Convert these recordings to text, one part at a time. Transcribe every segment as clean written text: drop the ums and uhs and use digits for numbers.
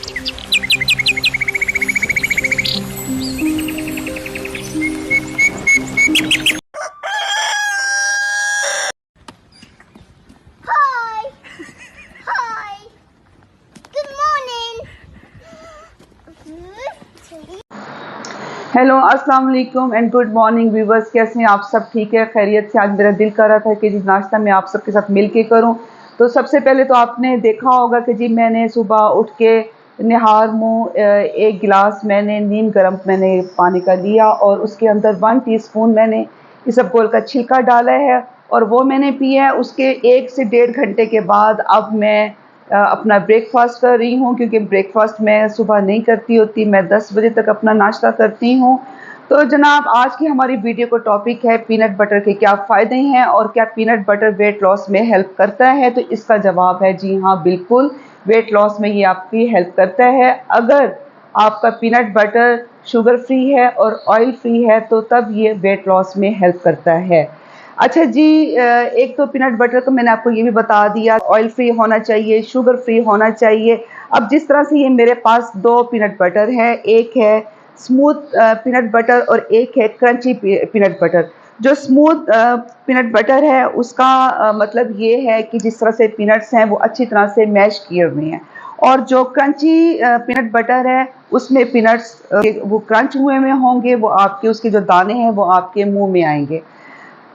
Hi. Hi. Good morning. Hello अस्सलाम वालेकुम and good morning viewers. कैसे हैं आप सब? ठीक है, खैरियत से? आज मेरा दिल कर रहा था कि जी नाश्ता मैं आप सबके साथ मिल के करूँ। तो सबसे पहले तो आपने देखा होगा कि जी मैंने सुबह उठ के निहार मुँह एक गिलास मैंने नीम गर्म मैंने पानी का लिया और उसके अंदर 1 टीस्पून मैंने इसबगोल का छिलका डाला है और वो मैंने पिया है। उसके 1 से 1.5 घंटे के बाद अब मैं अपना ब्रेकफ़ास्ट कर रही हूँ, क्योंकि ब्रेकफ़ास्ट मैं सुबह नहीं करती होती, मैं 10 बजे तक अपना नाश्ता करती हूँ। तो जनाब, आज की हमारी वीडियो का टॉपिक है पीनट बटर के क्या फ़ायदे हैं और क्या पीनट बटर वेट लॉस में हेल्प करता है। तो इसका जवाब है जी हाँ, बिल्कुल वेट लॉस में ये आपकी हेल्प करता है। अगर आपका पीनट बटर शुगर फ्री है और ऑयल फ्री है तो तब ये वेट लॉस में हेल्प करता है। अच्छा जी, एक तो पीनट बटर का मैंने आपको ये भी बता दिया, ऑयल फ्री होना चाहिए, शुगर फ्री होना चाहिए। अब जिस तरह से ये मेरे पास 2 पीनट बटर है, एक है स्मूथ पीनट बटर और एक है क्रंची पीनट बटर। जो स्मूथ पीनट बटर है उसका मतलब ये है कि जिस तरह से पीनट्स हैं वो अच्छी तरह से मैश किए हुए हैं, और जो क्रंची पीनट बटर है उसमें पीनट्स वो क्रंच हुए हुए होंगे, वो आपके उसके जो दाने हैं वो आपके मुंह में आएंगे।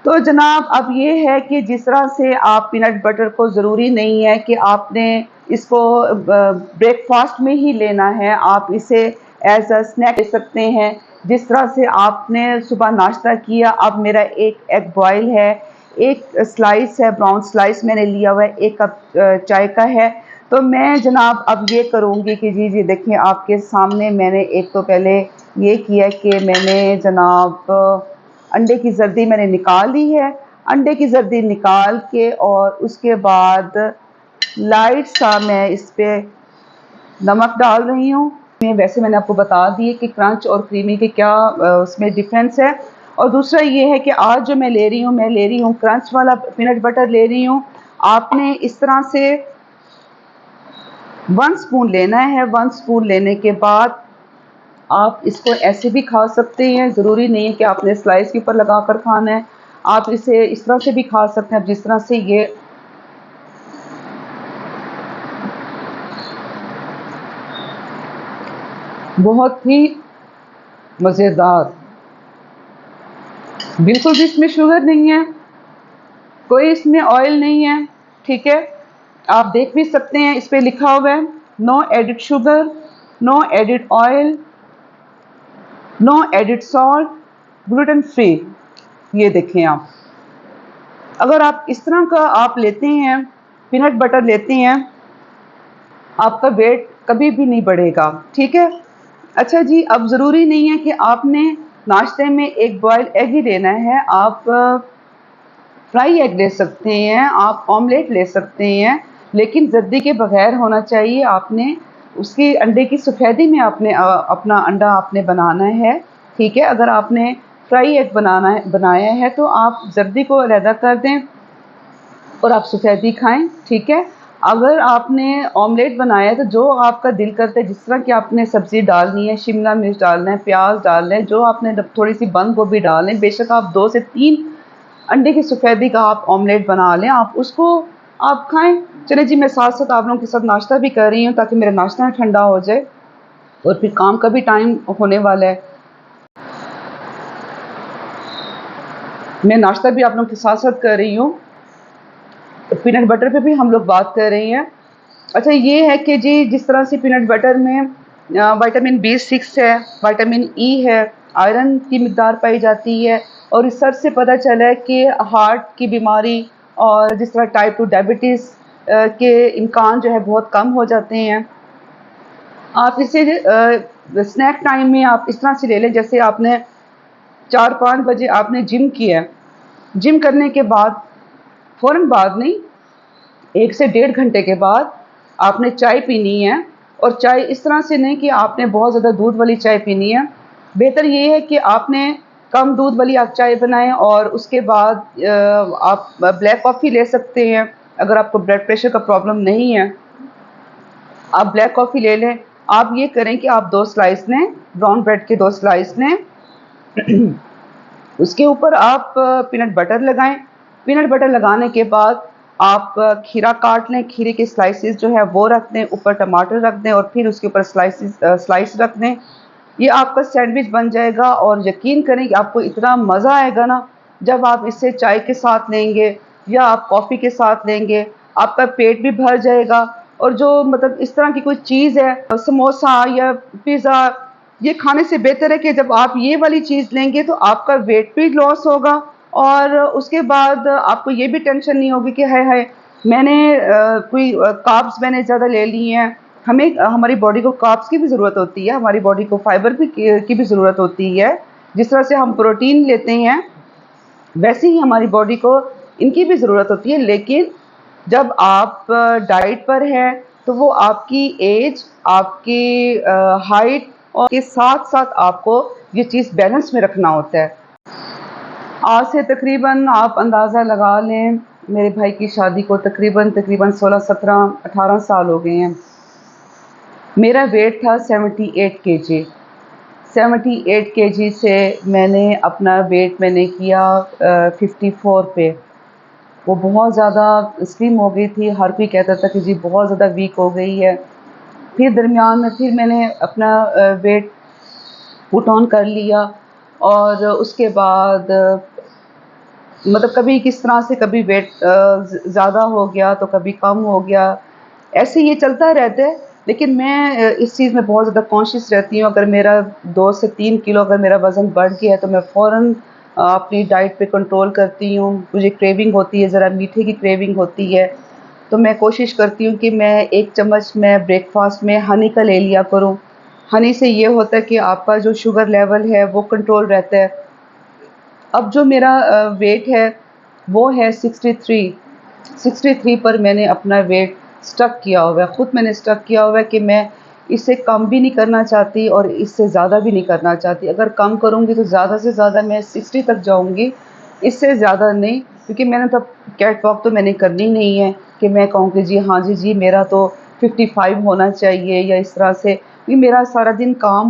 तो जनाब, अब ये है कि जिस तरह से आप पीनट बटर को ज़रूरी नहीं है कि आपने इसको ब्रेकफास्ट में ही लेना है, आप इसे एज अ स्नैक ले सकते हैं। जिस तरह से आपने सुबह नाश्ता किया, अब मेरा एक एग बॉयल है, एक स्लाइस है, ब्राउन स्लाइस मैंने लिया हुआ है, 1 कप चाय का है। तो मैं जनाब अब ये करूँगी कि जी जी देखिए आपके सामने मैंने एक तो पहले ये किया कि मैंने जनाब अंडे की जर्दी मैंने निकाल ली है। अंडे की जर्दी निकाल के और उसके बाद लाइट सा मैं इस पे नमक डाल रही हूँ। वैसे मैंने आपको बता दिए कि क्रंच और क्रीमी के क्या उसमें डिफरेंस है। और दूसरा ये है कि आज जो मैं ले रही हूँ क्रंच वाला पीनट बटर ले रही हूँ। आपने इस तरह से 1 स्पून लेना है। 1 स्पून लेने के बाद आप इसको ऐसे भी खा सकते हैं, ज़रूरी नहीं है कि आपने स्लाइस के ऊपर लगा कर खाना है। आप इसे इस तरह से भी खा सकते हैं, जिस तरह से ये बहुत ही मज़ेदार, बिल्कुल भी इसमें शुगर नहीं है, कोई इसमें ऑयल नहीं है, ठीक है। आप देख भी सकते हैं, इस पे लिखा हुआ है no added sugar, no added oil, no added salt, gluten free. ये देखें आप, अगर आप इस तरह का आप लेते हैं, पीनट बटर लेते हैं, आपका वेट कभी भी नहीं बढ़ेगा, ठीक है। अच्छा जी, अब ज़रूरी नहीं है कि आपने नाश्ते में एक बॉयल एग ही लेना है, आप फ्राई एग ले सकते हैं, आप ऑमलेट ले सकते हैं, लेकिन जर्दी के बगैर होना चाहिए। आपने उसकी अंडे की सफ़ेदी में आपने अपना अंडा आपने बनाना है, ठीक है। अगर आपने फ्राई एग बनाया है तो आप जर्दी को अलहदा कर दें और आप सफ़ेदी खाएं, ठीक है। अगर आपने ऑमलेट बनाया है तो जो आपका दिल करता है, जिस तरह की आपने सब्ज़ी डालनी है, शिमला मिर्च डालना है, प्याज डालना है, जो आपने थोड़ी सी बंद गोभी डालें, बेशक आप 2 से 3 अंडे की सफ़ेदी का आप ऑमलेट बना लें, आप उसको आप खाएं। चले जी, मैं साथ साथ आप लोगों के साथ नाश्ता भी कर रही हूँ ताकि मेरा नाश्ता ठंडा हो जाए और फिर काम का भी टाइम होने वाला है। मैं नाश्ता भी आप लोगों के साथ साथ कर रही हूँ, पीनट बटर पे भी हम लोग बात कर रहे हैं। अच्छा, ये है कि जी जिस तरह से पीनट बटर में विटामिन B6 है, विटामिन E है, आयरन की मिकदार पाई जाती है, और रिसर्च से पता चला है कि हार्ट की बीमारी और जिस तरह टाइप 2 डायबिटीज़ के इम्कान जो है बहुत कम हो जाते हैं। आप इसे स्नैक टाइम में आप इस तरह से ले लें, जैसे आपने 4-5 बजे आपने जिम किया है, जिम करने के बाद फ़ौरन बाद नहीं, 1 से 1.5 घंटे के बाद आपने चाय पीनी है, और चाय इस तरह से नहीं कि आपने बहुत ज़्यादा दूध वाली चाय पीनी है। बेहतर ये है कि आपने कम दूध वाली आप चाय बनाएं और उसके बाद आप ब्लैक कॉफ़ी ले सकते हैं। अगर आपको ब्लड प्रेशर का प्रॉब्लम नहीं है, आप ब्लैक कॉफ़ी ले लें। आप ये करें कि आप 2 स्लाइस लें, ब्राउन ब्रेड के 2 स्लाइस लें। उसके ऊपर आप पीनट बटर लगाएं। पीनट बटर लगाने के बाद आप खीरा काट लें, खीरे के स्लाइसेस जो है वो रख दें, ऊपर टमाटर रख दें और फिर उसके ऊपर स्लाइस रख दें। ये आपका सैंडविच बन जाएगा और यकीन करें कि आपको इतना मज़ा आएगा ना, जब आप इसे चाय के साथ लेंगे या आप कॉफ़ी के साथ लेंगे, आपका पेट भी भर जाएगा। और जो मतलब इस तरह की कोई चीज़ है, समोसा या पिज़्ज़ा, ये खाने से बेहतर है कि जब आप ये वाली चीज़ लेंगे तो आपका वेट भी लॉस होगा और उसके बाद आपको ये भी टेंशन नहीं होगी कि हाय हाय मैंने कोई कार्ब्स मैंने ज़्यादा ले लिए हैं। हमें हमारी बॉडी को कार्ब्स की भी ज़रूरत होती है, हमारी बॉडी को फाइबर की भी ज़रूरत होती है। जिस तरह से हम प्रोटीन लेते हैं वैसे ही हमारी बॉडी को इनकी भी ज़रूरत होती है। लेकिन जब आप डाइट पर हैं तो वो आपकी एज, आपकी हाइट और के साथ-साथ आपको ये चीज़ बैलेंस में रखना होता है। आज से तकरीबन आप अंदाज़ा लगा लें, मेरे भाई की शादी को तकरीबन 16, 17, 18 साल हो गए हैं। मेरा वेट था 78 केजी। 78 केजी से मैंने अपना वेट मैंने किया 54 पे। वो बहुत ज़्यादा स्लिम हो गई थी, हर कोई कहता था कि जी बहुत ज़्यादा वीक हो गई है। फिर दरमियान में फिर मैंने अपना वेट पुट ऑन कर लिया और उसके बाद मतलब कभी किस तरह से कभी वेट ज़्यादा हो गया तो कभी कम हो गया, ऐसे ये चलता रहता है। लेकिन मैं इस चीज़ में बहुत ज़्यादा कॉन्शियस रहती हूँ। अगर मेरा 2 से 3 किलो अगर मेरा वज़न बढ़ गया है तो मैं फ़ौरन अपनी डाइट पे कंट्रोल करती हूँ। मुझे क्रेविंग होती है, ज़रा मीठे की क्रेविंग होती है, तो मैं कोशिश करती हूँ कि मैं 1 चम्मच मैं ब्रेकफ़ास्ट में हनी का ले लिया करूँ। हनी से ये होता है कि आपका जो शुगर लेवल है वो कंट्रोल रहता है। अब जो मेरा वेट है वो है 63। 63 पर मैंने अपना वेट स्टक किया हुआ है, ख़ुद मैंने स्टक किया हुआ है कि मैं इससे कम भी नहीं करना चाहती और इससे ज़्यादा भी नहीं करना चाहती। अगर कम करूँगी तो ज़्यादा से ज़्यादा मैं 60 तक जाऊँगी, इससे ज़्यादा नहीं, क्योंकि मैंने तो कैट वॉक तो मैंने करनी नहीं है कि मैं कहूँ कि जी हाँ जी मेरा तो 55 होना चाहिए या इस तरह से। क्योंकि मेरा सारा दिन काम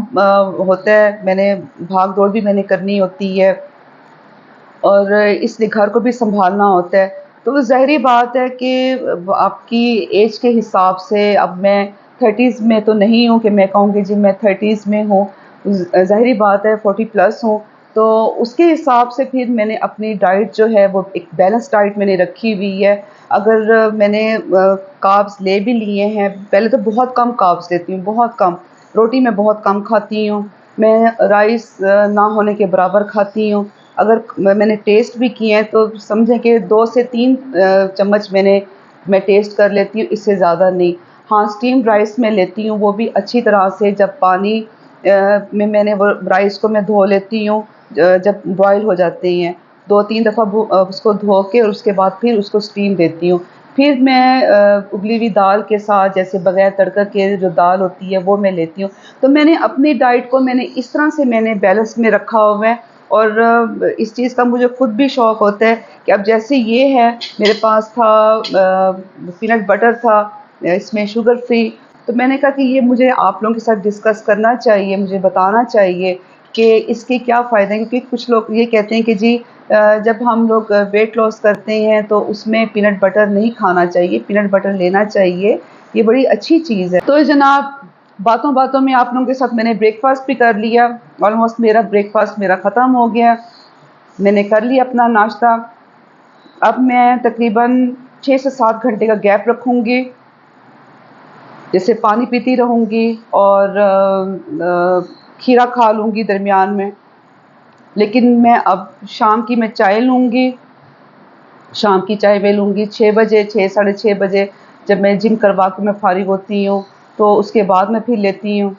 होता है, मैंने भाग दौड़ भी मैंने करनी होती है और इसलिए घर को भी सँभालना होता है। तो ज़ाहिर-सी बात है कि आपकी एज के हिसाब से अब मैं 30s में तो नहीं हूँ कि मैं कहूँ कि जी मैं 30s में हूँ। ज़ाहिर-सी बात है 40 प्लस हूँ, तो उसके हिसाब से फिर मैंने अपनी डाइट जो है वो एक बैलेंस डाइट मैंने रखी हुई है। अगर मैंने कार्ब्स ले भी लिए हैं, पहले तो बहुत कम कार्ब्स लेती हूँ, बहुत कम। रोटी मैं बहुत कम खाती हूँ, मैं राइस ना होने के बराबर खाती हूँ। अगर मैंने टेस्ट भी किए हैं तो समझें कि 2 से 3 चम्मच मैं टेस्ट कर लेती हूँ, इससे ज़्यादा नहीं। हाँ, स्टीम्ड राइस मैं लेती हूँ, वो भी अच्छी तरह से जब पानी में मैंने वो राइस को मैं धो लेती हूँ, जब बॉयल हो जाते हैं, 2-3 दफ़ा उसको धो के और उसके बाद फिर उसको स्टीम देती हूँ। फिर मैं उबली हुई दाल के साथ जैसे बगैर तड़का के जो दाल होती है वो मैं लेती हूँ। तो मैंने अपनी डाइट को मैंने इस तरह से मैंने बैलेंस में रखा हुआ है और इस चीज़ का मुझे खुद भी शौक़ होता है कि अब जैसे ये है, मेरे पास था पीनट बटर था, इसमें शुगर फ्री, तो मैंने कहा कि ये मुझे आप लोगों के साथ डिस्कस करना चाहिए, मुझे बताना चाहिए कि इसके क्या फ़ायदे हैं। क्योंकि कुछ लोग ये कहते हैं कि जी जब हम लोग वेट लॉस करते हैं तो उसमें पीनट बटर नहीं खाना चाहिए, पीनट बटर लेना चाहिए, ये बड़ी अच्छी चीज़ है। तो जनाब, बातों-बातों में आप लोगों के साथ मैंने ब्रेकफ़ास्ट भी कर लिया। ऑलमोस्ट मेरा ब्रेकफ़ास्ट ख़त्म हो गया। मैंने कर लिया अपना नाश्ता। अब मैं तकरीबन 6 से 7 घंटे का गैप रखूँगी। जैसे पानी पीती रहूँगी और खीरा खा लूँगी दरमियान में। लेकिन मैं अब शाम की मैं चाय लूँगी। शाम की चाय मैं लूँगी 6 बजे, 6 साढ़े 6 बजे, जब मैं जिम करवा के मैं फ़ारिग होती हूँ, तो उसके बाद मैं फिर लेती हूँ।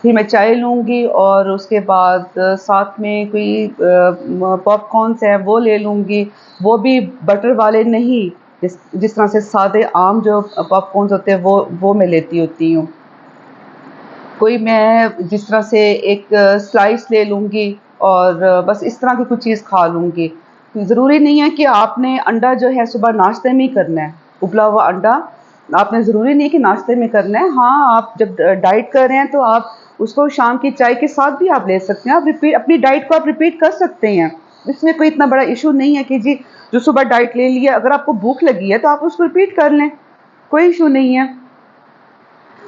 फिर मैं चाय लूँगी और उसके बाद साथ में कोई पॉपकॉर्न्स हैं वो ले लूँगी, वो भी बटर वाले नहीं, जिस तरह से सादे आम जो पॉपकॉर्न्स होते हैं वो मैं लेती होती हूँ। कोई मैं जिस तरह से एक स्लाइस ले लूँगी और बस इस तरह की कुछ चीज़ खा लूँगी। ज़रूरी नहीं है कि आपने अंडा जो है सुबह नाश्ते में ही करना है, उबला हुआ अंडा आपने ज़रूरी नहीं कि नाश्ते में करना है। हाँ, आप जब डाइट कर रहे हैं तो आप उसको शाम की चाय के साथ भी आप ले सकते हैं। आप रिपीट अपनी डाइट को आप रिपीट कर सकते हैं। इसमें कोई इतना बड़ा इशू नहीं है कि जी जो सुबह डाइट ले लिया, अगर आपको भूख लगी है तो आप उसको रिपीट कर लें, कोई इशू नहीं है।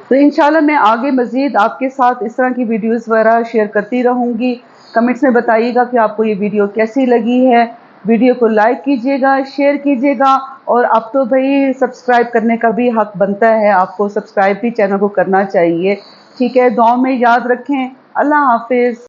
तो इंशाल्लाह मैं आगे मज़ीद आपके साथ इस तरह की वीडियोज़ वगैरह शेयर करती रहूँगी। कमेंट्स में बताइएगा कि आपको ये वीडियो कैसी लगी है। वीडियो को लाइक कीजिएगा, शेयर कीजिएगा और अब तो भई सब्सक्राइब करने का भी हक बनता है, आपको सब्सक्राइब भी चैनल को करना चाहिए। ठीक है, दुआ में याद रखें। अल्लाह हाफ़िज़।